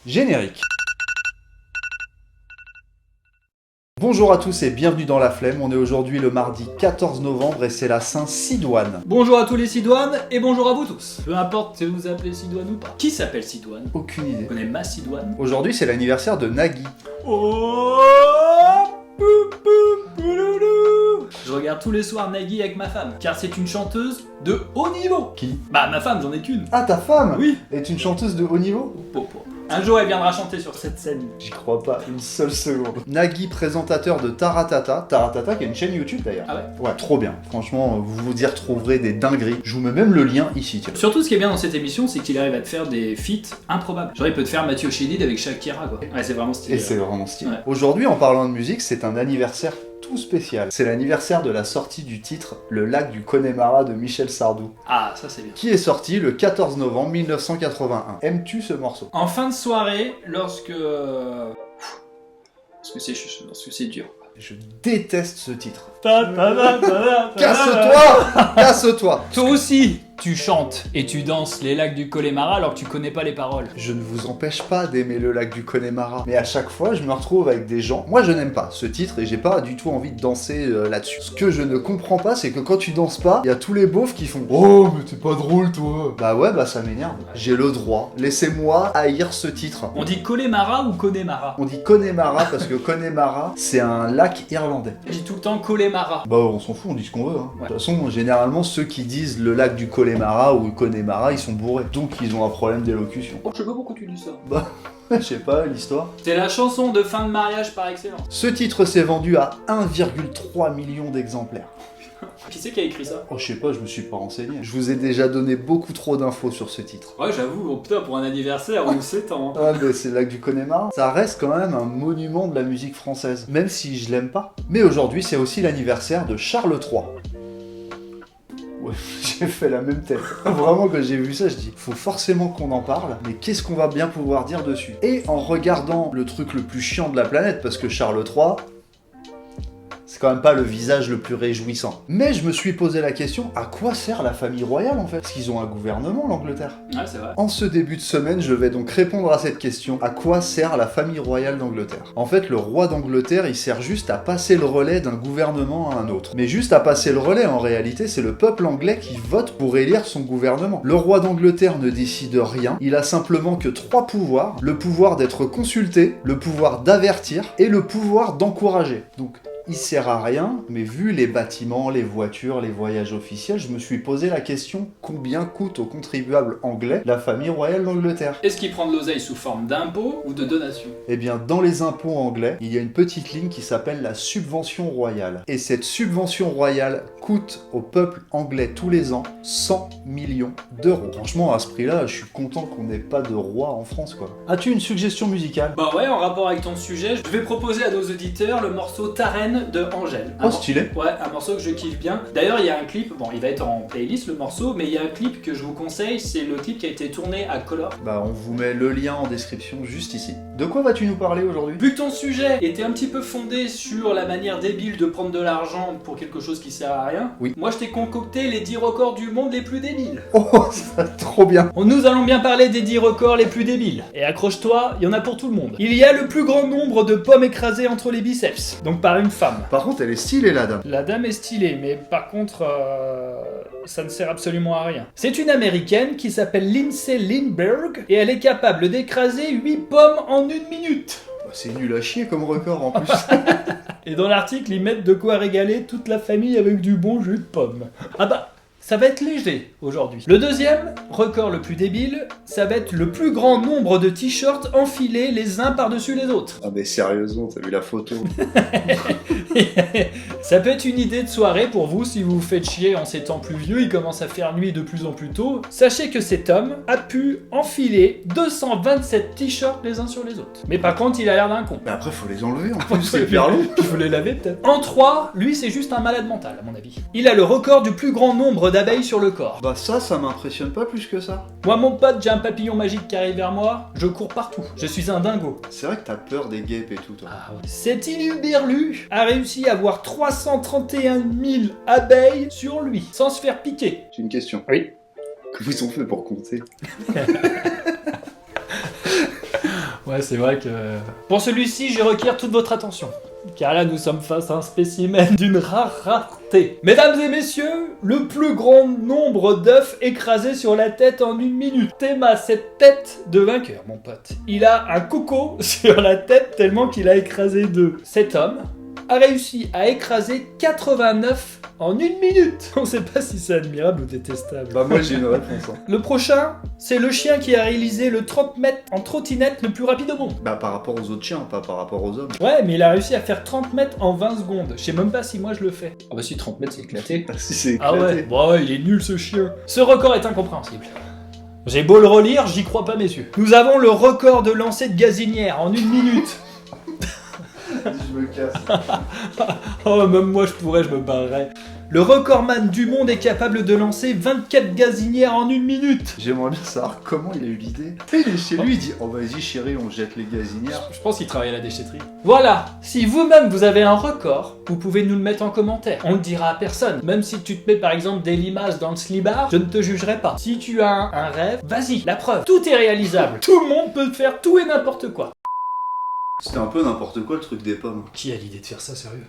Générique. Bonjour à tous et bienvenue dans La Flemme, on est aujourd'hui le mardi 14 novembre et c'est la Saint-Sidoine. Bonjour à tous les Sidoines et bonjour à vous tous. Peu importe si vous vous appelez Sidoine ou pas. Qui s'appelle Sidoine? Aucune idée. Vous connaissez ma Sidoine? Aujourd'hui c'est l'anniversaire de Nagui. Oh, pou, pou, pouloulou. Je regarde tous les soirs Nagui avec ma femme, car c'est une chanteuse de haut niveau. Qui? Bah ma femme, j'en ai qu'une. Ah, ta femme? Oui. Est une chanteuse de haut niveau? Un jour elle viendra chanter sur cette scène. J'y crois pas une seule seconde. Nagui, présentateur de Taratata. Taratata qui a une chaîne YouTube d'ailleurs. Ah ouais? Ouais, trop bien. Franchement, vous y retrouverez des dingueries. Je vous mets même le lien ici, tiens. Surtout ce qui est bien dans cette émission, c'est qu'il arrive à te faire des feats improbables. Genre il peut te faire Mathieu Chédid avec Shakira quoi. Ouais, c'est vraiment stylé. Et c'est vraiment stylé. Ouais. Aujourd'hui, en parlant de musique, c'est un anniversaire tout spécial. C'est l'anniversaire de la sortie du titre Le lac du Connemara de Michel Sardou, Ah, ça c'est bien. qui est sorti le 14 novembre 1981. Aimes-tu ce morceau? En fin de soirée, lorsque c'est dur. Je déteste ce titre. Casse-toi! Casse-toi! Casse-toi! Toi aussi, tu chantes et tu danses les lacs du Connemara alors que tu connais pas les paroles. Je ne vous empêche pas d'aimer le lac du Connemara, mais à chaque fois je me retrouve avec des gens. Moi je n'aime pas ce titre et j'ai pas du tout envie de danser là-dessus. Ce que je ne comprends pas, c'est que quand tu danses pas, il y a tous les beaufs qui font Oh mais t'es pas drôle toi. Bah ouais, bah ça m'énerve. J'ai le droit. Laissez-moi haïr ce titre. On dit Connemara ou Connemara? On dit Connemara parce que Connemara c'est un lac irlandais. Je dis tout le temps Connemara. Bah on s'en fout, on dit ce qu'on veut. Hein. Ouais. De toute façon, généralement ceux qui disent le lac du Connemara ou Connemara, ils sont bourrés. Donc ils ont un problème d'élocution. Oh, je sais pas pourquoi tu dis ça. Bah, je sais pas, l'histoire. C'est la chanson de fin de mariage par excellence. Ce titre s'est vendu à 1,3 million d'exemplaires. Qui c'est qui a écrit ça? Oh, je sais pas, je me suis pas renseigné. Je vous ai déjà donné beaucoup trop d'infos sur ce titre. Ouais, j'avoue, oh putain, pour un anniversaire, on s'étend. Ah, mais c'est le lac du Connemara. Ça reste quand même un monument de la musique française, même si je l'aime pas. Mais aujourd'hui, c'est aussi l'anniversaire de Charles III. Ouais, j'ai fait la même tête. Vraiment, quand j'ai vu ça, je dis, faut forcément qu'on en parle, mais qu'est-ce qu'on va bien pouvoir dire dessus? Et en regardant le truc le plus chiant de la planète, parce que Charles III, c'est quand même pas le visage le plus réjouissant. Mais je me suis posé la question, à quoi sert la famille royale en fait? Parce qu'ils ont un gouvernement, l'Angleterre. Ouais, c'est vrai. En ce début de semaine, je vais donc répondre à cette question. À quoi sert la famille royale d'Angleterre? En fait, le roi d'Angleterre, il sert juste à passer le relais d'un gouvernement à un autre. Mais juste à passer le relais, en réalité, c'est le peuple anglais qui vote pour élire son gouvernement. Le roi d'Angleterre ne décide rien, il a simplement que 3 pouvoirs. Le pouvoir d'être consulté, le pouvoir d'avertir et le pouvoir d'encourager. Donc, il sert à rien, mais vu les bâtiments, les voitures, les voyages officiels, je me suis posé la question combien coûte aux contribuables anglais la famille royale d'Angleterre? Est-ce qu'il prend de l'oseille sous forme d'impôt ou de donation? Eh bien, dans les impôts anglais, il y a une petite ligne qui s'appelle la subvention royale. Et cette subvention royale coûte au peuple anglais tous les ans 100 millions d'euros. Franchement, à ce prix-là, je suis content qu'on n'ait pas de roi en France, quoi. As-tu une suggestion musicale? Bah ouais, en rapport avec ton sujet, je vais proposer à nos auditeurs le morceau Tarenne de Angèle. Oh, stylé. Ouais, un morceau que je kiffe bien. D'ailleurs, il y a un clip, bon, il va être en playlist le morceau, mais il y a un clip que je vous conseille, c'est le clip qui a été tourné à Color. Bah, on vous met le lien en description juste ici. De quoi vas-tu nous parler aujourd'hui? Vu que ton sujet était un petit peu fondé sur la manière débile de prendre de l'argent pour quelque chose qui sert à rien, Oui. Moi je t'ai concocté les 10 records du monde les plus débiles. Oh, ça trop bien. Nous allons bien parler des 10 records les plus débiles. Et accroche-toi, il y en a pour tout le monde. Il y a le plus grand nombre de pommes écrasées entre les biceps, donc par une femme. Par contre, elle est stylée, la dame. La dame est stylée, mais par contre, ça ne sert absolument à rien. C'est une américaine qui s'appelle Lindsay Lindbergh, et elle est capable d'écraser 8 pommes en 1 minute. Bah, c'est nul à chier comme record en plus. Et dans l'article, ils mettent de quoi régaler toute la famille avec du bon jus de pomme. Ah bah, ça va être léger aujourd'hui. Le deuxième record le plus débile, ça va être le plus grand nombre de t-shirts enfilés les uns par-dessus les autres. Ah mais sérieusement, t'as vu la photo? Ça peut être une idée de soirée pour vous si vous vous faites chier en ces temps pluvieux, il commence à faire nuit de plus en plus tôt. Sachez que cet homme a pu enfiler 227 t-shirts les uns sur les autres. Mais par contre, il a l'air d'un con. Mais après, faut les enlever en plus, c'est hyper long. Il faut les laver peut-être. En 3, lui c'est juste un malade mental à mon avis. Il a le record du plus grand nombre d'abeilles sur le corps. Bah ça m'impressionne pas plus que ça. Moi mon pote, j'ai un papillon magique qui arrive vers moi, je cours partout. Je suis un dingo. C'est vrai que t'as peur des guêpes et tout, toi. Ah ouais. Cet inuberlu a réussi à avoir 331 000 abeilles sur lui, sans se faire piquer. J'ai une question. Oui. Comment ils ont fait pour compter? Ouais, c'est vrai que... Pour celui-ci, je requiers toute votre attention. Car là, nous sommes face à un spécimen d'une rare rareté. Mesdames et messieurs, le plus grand nombre d'œufs écrasés sur la tête en 1 minute. Théma, cette tête de vainqueur, mon pote. Il a un coco sur la tête tellement qu'il a écrasé 2. Cet homme a réussi à écraser 89 en 1 minute. On sait pas si c'est admirable ou détestable. Bah moi j'ai une réponse. Hein. Le prochain, c'est le chien qui a réalisé le 30 mètres en trottinette le plus rapide au monde. Bah par rapport aux autres chiens, pas par rapport aux hommes. Ouais, mais il a réussi à faire 30 mètres en 20 secondes. Je sais même pas si moi je le fais. Ah bah si, 30 mètres c'est éclaté. Ah si c'est Ah éclaté. ouais, bon, ouais, il est nul ce chien. Ce record est incompréhensible. J'ai beau le relire, j'y crois pas messieurs. Nous avons le record de lancer de gazinière en 1 minute. Je me casse. Oh, même moi je pourrais, je me barrerais. Le recordman du monde est capable de lancer 24 gazinières en 1 minute. J'aimerais bien savoir comment il a eu l'idée. Il est chez lui, il dit oh vas-y chérie, on jette les gazinières. Je pense qu'il travaille à la déchetterie. Voilà, si vous-même vous avez un record, vous pouvez nous le mettre en commentaire. On le dira à personne. Même si tu te mets par exemple des limaces dans le slibard, je ne te jugerai pas. Si tu as un rêve, vas-y, la preuve. Tout est réalisable. Tout le monde peut faire tout et n'importe quoi. C'était un peu n'importe quoi le truc des pommes. Qui a l'idée de faire ça, sérieux?